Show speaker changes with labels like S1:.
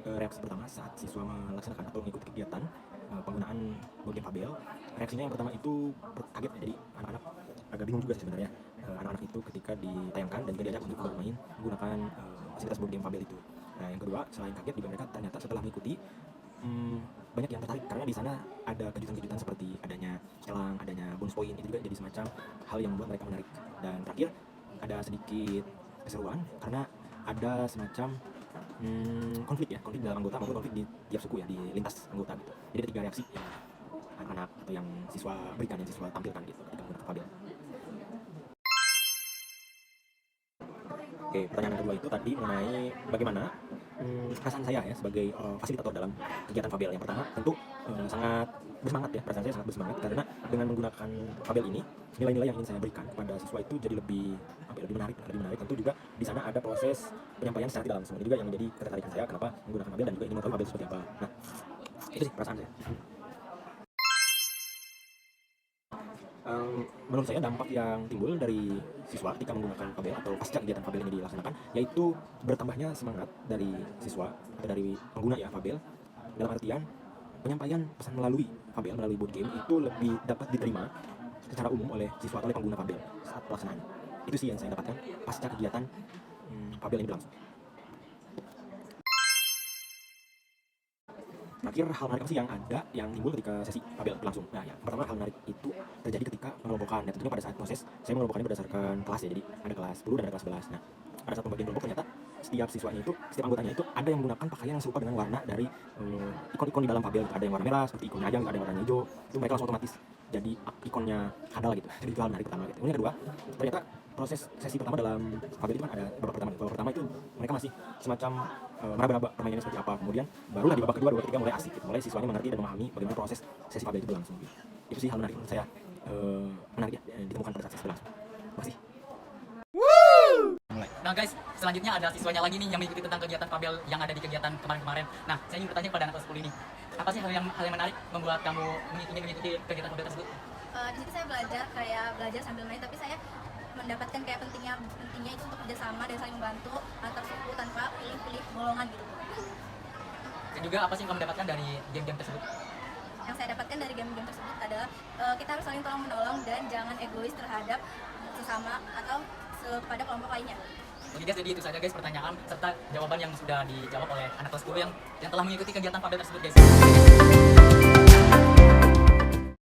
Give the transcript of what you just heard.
S1: reaksi pertama saat siswa melaksanakan atau mengikuti kegiatan penggunaan board game Fabel. Reaksinya yang pertama itu kaget, jadi anak-anak agak bingung juga sih sebenarnya. Anak-anak itu ketika ditayangkan dan juga diajak untuk bermain menggunakan fasilitas board game Fabel itu. Nah, yang kedua, selain kaget juga mereka ternyata setelah mengikuti banyak yang tertarik karena di sana ada kejutan-kejutan seperti adanya elang, adanya bonus poin, itu juga jadi semacam hal yang membuat mereka menarik. Dan terakhir ada sedikit keseruan karena ada semacam konflik dalam anggota maupun konflik di tiap suku ya, di lintas anggota gitu. Jadi ada 3 reaksi yang anak-anak atau yang siswa berikan, yang siswa tampilkan gitu ketika menggunakan Fabel. Oke, pertanyaan kedua itu tadi mengenai bagaimana perasaan saya ya sebagai fasilitator dalam kegiatan Fabel. Yang pertama tentu sangat bersemangat ya, perasaan saya sangat bersemangat karena dengan menggunakan Fabel ini nilai-nilai yang ingin saya berikan kepada siswa itu jadi lebih menarik. Tentu juga di sana ada proses penyampaian secara tidak langsung. Ini juga yang menjadi ketertarikan saya kenapa menggunakan Fabel dan juga ingin mengetahui Fabel seperti apa. Nah, itu sih perasaan saya. Menurut saya dampak yang timbul dari siswa ketika menggunakan Fabel atau pasca kegiatan Fabel ini dilaksanakan yaitu bertambahnya semangat dari siswa atau dari pengguna ya Fabel, dalam artian penyampaian pesan melalui Fabel, melalui board game itu lebih dapat diterima secara umum oleh siswa atau oleh pengguna Fabel saat pelaksanaan. Itu sih yang saya dapatkan pasca kegiatan Fabel ini berlangsung. Terakhir, hal menarik apa sih yang ada yang timbul ketika sesi Fabel berlangsung? Nah, yang pertama hal menarik itu terjadi ketika pengelompokan. Dan tentunya pada saat proses saya mengelompokkannya berdasarkan kelas ya. Jadi ada kelas 10 dan ada kelas 11. Nah, pada saat pembagian kelompok ternyata setiap siswanya itu, setiap anggotanya itu ada yang menggunakan pakaian yang serupa dengan warna dari ikon-ikon di dalam Fabel. Ada yang warna merah seperti ikon Ajang, ada yang warna hijau. Itu mereka langsung otomatis jadi ikonnya handal gitu. Jadi itu hal menarik pertama gitu. Kemudian yang kedua, ternyata proses sesi pertama dalam Fabel itu kan ada babak pertama. Babak pertama itu mereka masih semacam meraba-raba permainannya seperti apa. Kemudian barulah di babak kedua, babak ketiga mulai asik gitu. Mulai siswanya mengerti dan memahami bagaimana proses sesi Fabel itu berlangsung gitu. Itu sih hal menarik menurut saya, menarik ya ditemukan pada saat sesi berlangsung. Terima kasih.
S2: Nah guys, selanjutnya ada siswanya lagi nih yang mengikuti tentang kegiatan Fabel yang ada di kegiatan kemarin-kemarin. Nah, saya ingin bertanya kepada anak kelas 10 ini, apa sih hal yang menarik membuat kamu ingin mengikuti kegiatan Fabel tersebut?
S3: Di situ saya belajar sambil main, tapi saya mendapatkan kayak pentingnya itu untuk kerjasama dan saling membantu antar suku tanpa pilih golongan gitu.
S2: Dan juga apa sih yang kamu dapatkan dari game-game tersebut?
S3: Yang saya dapatkan dari game-game tersebut adalah kita harus saling tolong menolong dan jangan egois terhadap sesama atau kepada kelompok lainnya.
S2: Oke guys, jadi itu saja guys pertanyaan serta jawaban yang sudah dijawab oleh anak kelas 10 yang telah mengikuti kegiatan Fabel tersebut guys.